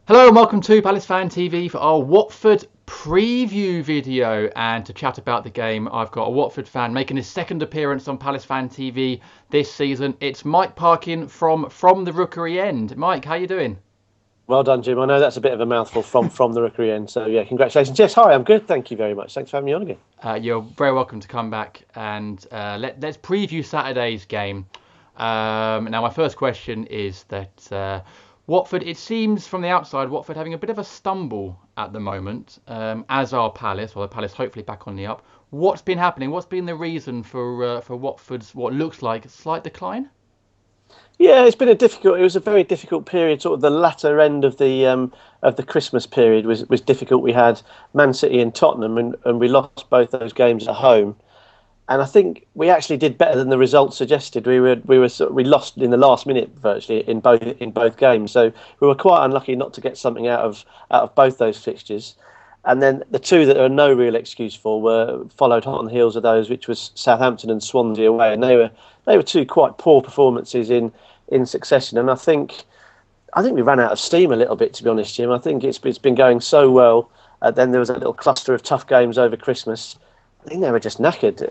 Hello and welcome to Palace Fan TV for our Watford preview video. And to chat about the game, I've got a Watford fan making his second appearance on Palace Fan TV this season. It's Mike Parkin from the Rookery End. Mike, how you doing? Well done, Jim. I know that's a bit of a mouthful from the Rookery End. So yeah, congratulations. Yes, hi, I'm good. Thank you very much. Thanks for having me on again. You're very welcome to come back and let's preview Saturday's game. Now, my first question is that Watford, it seems from the outside, Watford having a bit of a stumble at the moment, as are Palace, or the Palace hopefully back on the up. What's been happening? What's been the reason for Watford's what looks like a slight decline? Yeah, it was a very difficult period. Sort of the latter end of the Christmas period was difficult. We had Man City and Tottenham, and we lost both those games at home. And I think we actually did better than the results suggested. We lost in the last minute virtually in both games. So we were quite unlucky not to get something out of both those fixtures. And then the two that there are no real excuse for were followed hot on the heels of those, which was Southampton and Swansea away, and they were two quite poor performances in succession. And I think we ran out of steam a little bit, to be honest, Jim. I think it's been going so well. Then there was a little cluster of tough games over Christmas. I think they were just knackered,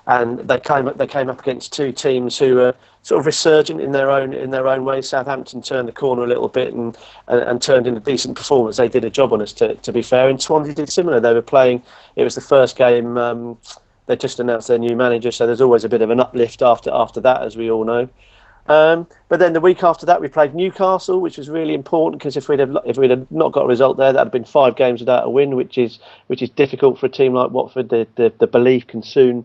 and they came up against two teams who were sort of resurgent in their own way. Southampton turned the corner a little bit and turned in a decent performance. They did a job on us, to be fair, and Swansea did similar. They were playing. It was the first game. They just announced their new manager, so there's always a bit of an uplift after that, as we all know. But then the week after that, we played Newcastle, which was really important because if we'd have not got a result there, that'd have been 5 games without a win, which is difficult for a team like Watford. The belief can soon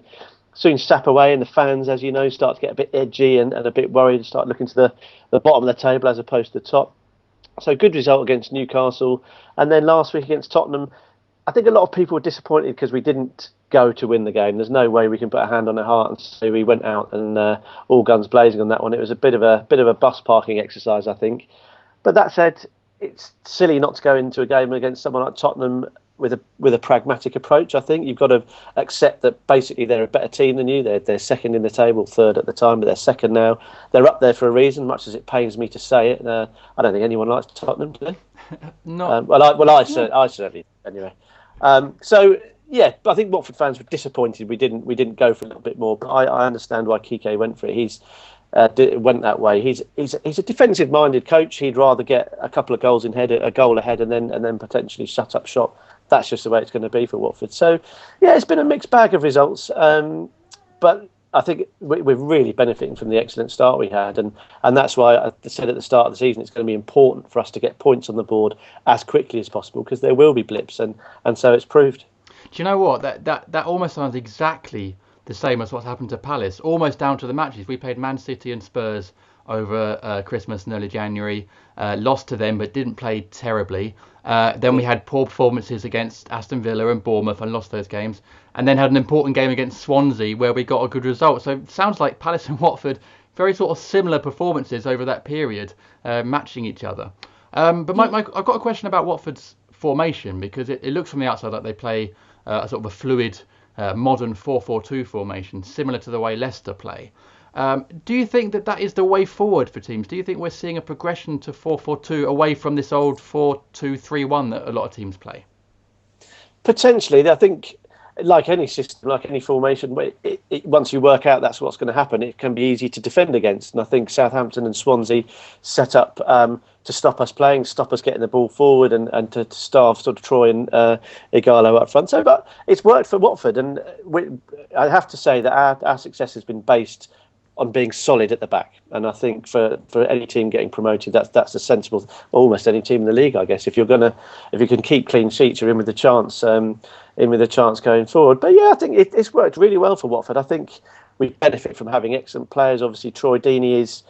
sap away, and the fans, as you know, start to get a bit edgy and a bit worried and start looking to the bottom of the table as opposed to the top. So good result against Newcastle, and then last week against Tottenham. I think a lot of people were disappointed because we didn't go to win the game. There's no way we can put a hand on our heart and say we went out and all guns blazing on that one. It was a bit of a bus parking exercise, I think. But that said, it's silly not to go into a game against someone like Tottenham with a pragmatic approach. I think you've got to accept that basically they're a better team than you. They're second in the table, third at the time, but they're second now. They're up there for a reason, much as it pains me to say it. I don't think anyone likes Tottenham, do they? Not. I certainly anyway. So yeah, I think Watford fans were disappointed we didn't go for a little bit more. But I understand why Kike went for it. Went that way. He's a defensive minded coach. He'd rather get a couple of goals a goal ahead, and then potentially shut up shop. That's just the way it's going to be for Watford. So yeah, it's been a mixed bag of results. But I think we're really benefiting from the excellent start we had, and that's why I said at the start of the season it's going to be important for us to get points on the board as quickly as possible because there will be blips, and so it's proved. Do you know what? That almost sounds exactly the same as what's happened to Palace, almost down to the matches. We played Man City and Spurs over Christmas and early January, lost to them but didn't play terribly. Then we had poor performances against Aston Villa and Bournemouth and lost those games. And then had an important game against Swansea where we got a good result. So it sounds like Palace and Watford, very sort of similar performances over that period, matching each other. But Mike, I've got a question about Watford's formation because it looks from the outside like they play a sort of a fluid, modern 4-4-2 formation, similar to the way Leicester play. Do you think that is the way forward for teams? Do you think we're seeing a progression to 4-4-2 away from this old 4-2-3-1 that a lot of teams play? Potentially, I think, like any system, like any formation, once you work out that's what's going to happen, it can be easy to defend against. And I think Southampton and Swansea set up to stop us playing, stop us getting the ball forward, and to starve sort of Troy and Igalo up front. So, but it's worked for Watford, and I have to say that our success has been based on being solid at the back. And I think for any team getting promoted, that's a sensible. Almost any team in the league, I guess. If you can keep clean sheets, you're in with a chance. Going forward. But yeah, I think it's worked really well for Watford. I think we benefit from having excellent players. Obviously, Troy Deeney is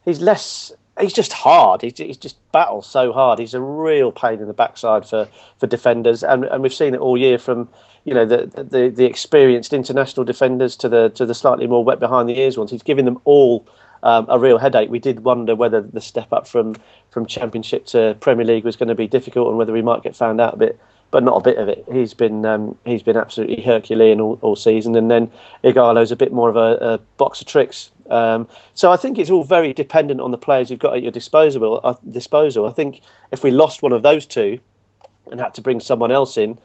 he's less. He's just hard. He's just battles so hard. He's a real pain in the backside for defenders, and we've seen it all year from the experienced international defenders to the slightly more wet behind the ears ones. He's giving them all a real headache. We did wonder whether the step up from Championship to Premier League was going to be difficult and whether we might get found out a but not a bit of it. He's been absolutely Herculean all season, and then Ighalo's a bit more of a box of tricks. So I think it's all very dependent on the players you've got at your disposal. I think if we lost one of those two and had to bring someone else in,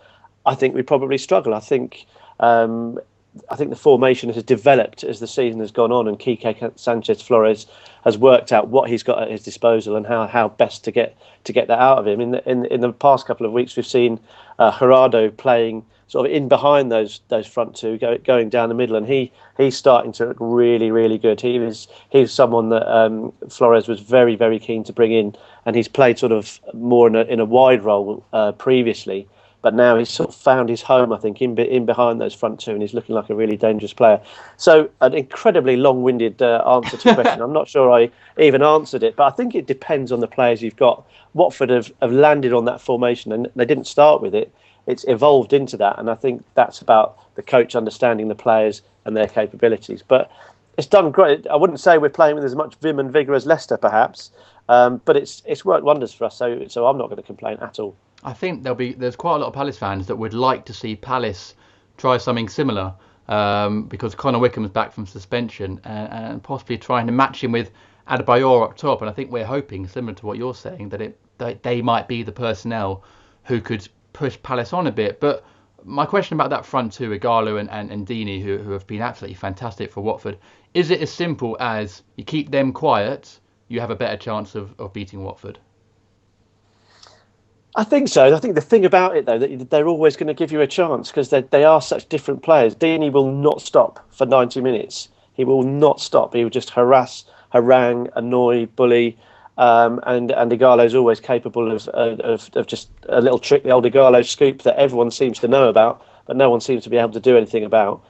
I think we'd probably struggle. I think the formation has developed as the season has gone on, and Quique Sanchez Flores has worked out what he's got at his disposal and how best to get that out of him. In the past couple of weeks, we've seen Gerardo playing sort of in behind those front two, going down the middle, and he's starting to look really, really good. He was someone that Flores was very, very keen to bring in, and he's played sort of more in a wide role previously. But now he's sort of found his home, I think, in behind those front two, and he's looking like a really dangerous player. So an incredibly long-winded answer to the question. I'm not sure I even answered it, but I think it depends on the players you've got. Watford have landed on that formation, and they didn't start with it. It's evolved into that, and I think that's about the coach understanding the players and their capabilities. But it's done great. I wouldn't say we're playing with as much vim and vigour as Leicester, perhaps, but it's worked wonders for us, so I'm not going to complain at all. I think there's quite a lot of Palace fans that would like to see Palace try something similar, because Connor Wickham's back from suspension, and possibly trying to match him with Adebayor up top. And I think we're hoping, similar to what you're saying, that they might be the personnel who could push Palace on a bit. But my question about that front two, Ighalo and Deeney, who have been absolutely fantastic for Watford, is it as simple as you keep them quiet, you have a better chance of beating Watford? I think so. I think the thing about it, though, that they're always going to give you a chance because they are such different players. Deeney will not stop for 90 minutes. He will not stop. He will just harass, harangue, annoy, bully. And Ighalo's always capable of just a little trick, the old Ighalo scoop that everyone seems to know about, but no one seems to be able to do anything about.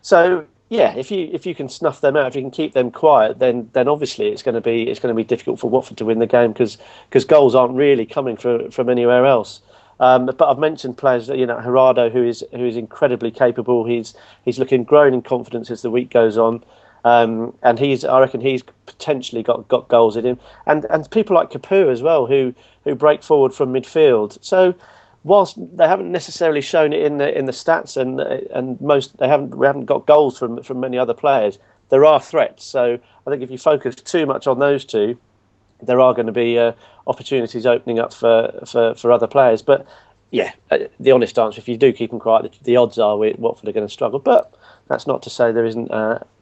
So yeah, if you can snuff them out, if you can keep them quiet, then obviously it's going to be difficult for Watford to win the game because goals aren't really coming from anywhere else. But I've mentioned players, Gerardo, who is incredibly capable. He's growing in confidence as the week goes on. And I reckon he's potentially got goals in him, and people like Capoue as well, who break forward from midfield. So whilst they haven't necessarily shown it in the stats, and we haven't got goals from many other players, there are threats. So I think if you focus too much on those two, there are going to be opportunities opening up for other players. But yeah, the honest answer, if you do keep them quiet, the odds are Watford are going to struggle. But that's not to say there isn't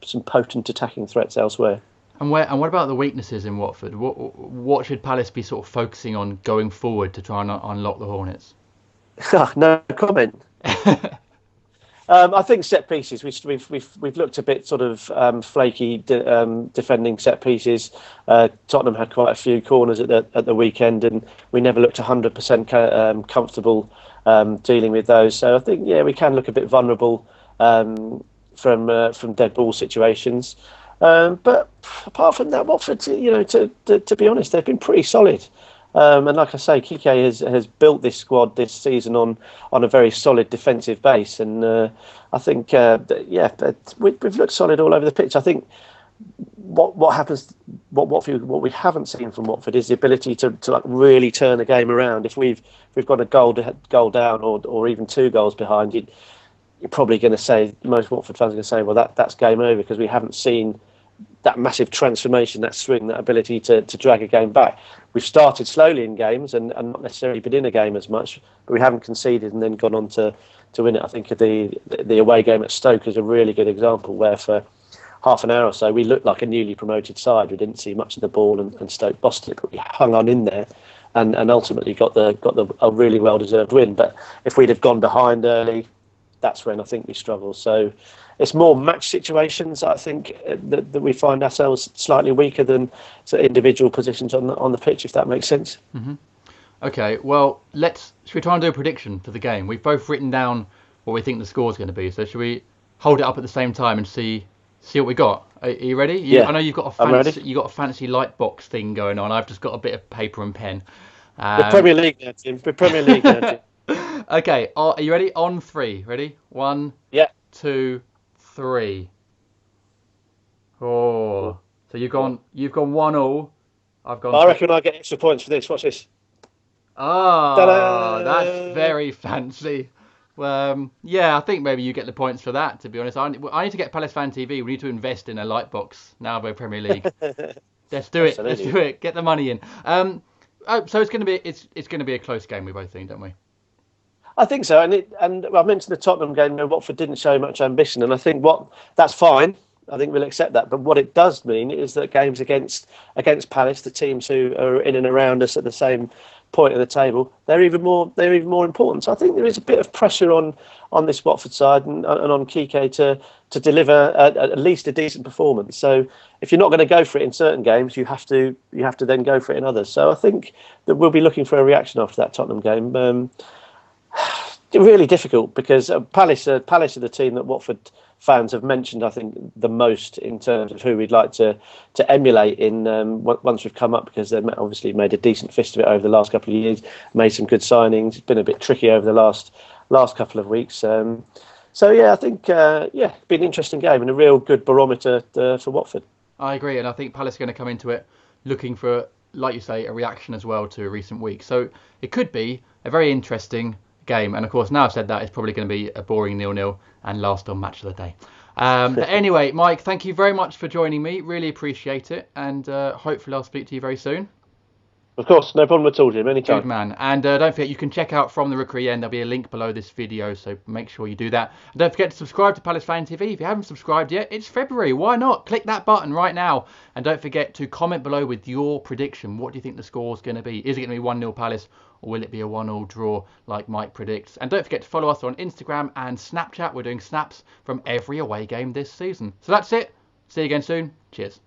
some potent attacking threats elsewhere. And what about the weaknesses in Watford? What should Palace be sort of focusing on going forward to try and unlock the Hornets? No comment. I think set pieces. We've looked a bit sort of flaky defending set pieces. Tottenham had quite a few corners at the weekend, and we never looked 100% comfortable dealing with those. So I think we can look a bit vulnerable from dead ball situations. But apart from that, Watford, to be honest, they've been pretty solid. And like I say, Quique has built this squad this season on a very solid defensive base, and I think we've looked solid all over the pitch. I think what we haven't seen from Watford is the ability to like really turn a game around. If we've got a goal down or even 2 goals behind, you're probably going to say, most Watford fans are going to say, well, that's game over, because we haven't seen that massive transformation, that swing, that ability to drag a game back. We've started slowly in games and not necessarily been in a game as much, but we haven't conceded and then gone on to win it. I think the away game at Stoke is a really good example, where for half an hour or so we looked like a newly promoted side. We didn't see much of the ball, and Stoke bossed it, but we hung on in there and ultimately got a really well-deserved win. But if we'd have gone behind early, that's when I think we struggle. So it's more match situations, I think, that we find ourselves slightly weaker than individual positions on the pitch, if that makes sense. Mm-hmm. Okay, well, should we try and do a prediction for the game? We've both written down what we think the score's going to be, so should we hold it up at the same time and see what we got? Are you ready? Yeah, I know you've got a fancy light box thing going on. I've just got a bit of paper and pen. The Premier League now, Tim. The Premier League now, Tim. Okay, are you ready? On 3. Ready? 1, yeah, 2, 3. Oh, so you've gone 1-1. I reckon I get extra points for this. Watch this. Oh, that's Ta-da! very fancy. Yeah, I think maybe you get the points for that, to be honest. I need to get Palace Fan TV. We need to invest in a light box now we're Premier League. Let's do it. Let's Absolutely. do it. Get the money in. So it's gonna be a close game, we both think, don't we? I think so, and I mentioned the Tottenham game where Watford didn't show much ambition, and I think what that's fine. I think we'll accept that. But what it does mean is that games against Palace, the teams who are in and around us at the same point of the table, they're even more important. So I think there is a bit of pressure on this Watford side and on Kike to deliver at least a decent performance. So if you're not going to go for it in certain games, you have to then go for it in others. So I think that we'll be looking for a reaction after that Tottenham game. Really difficult because Palace are the team that Watford fans have mentioned, I think, the most in terms of who we'd like to emulate in once we've come up, because they've obviously made a decent fist of it over the last couple of years, made some good signings. It's been a bit tricky over the last couple of weeks. So yeah, I think it's been an interesting game and a real good barometer for Watford. I agree, and I think Palace are going to come into it looking for, like you say, a reaction as well to a recent week. So it could be a very interesting game. And of course, now I've said that, it's probably going to be a boring 0-0 and last on match of the day. But anyway, Mike, thank you very much for joining me. Really appreciate it, and hopefully I'll speak to you very soon. Of course, no problem at all, Jim. Good Anytime. man. And don't forget, you can check out From The Rookery End. There'll be a link below this video, so make sure you do that. And don't forget to subscribe to Palace Fan TV. If you haven't subscribed yet, it's February. Why not? Click that button right now. And don't forget to comment below with your prediction. What do you think the score's going to be? Is it going to be 1-0 Palace, or will it be a 1-1 draw like Mike predicts? And don't forget to follow us on Instagram and Snapchat. We're doing snaps from every away game this season. So that's it. See you again soon. Cheers.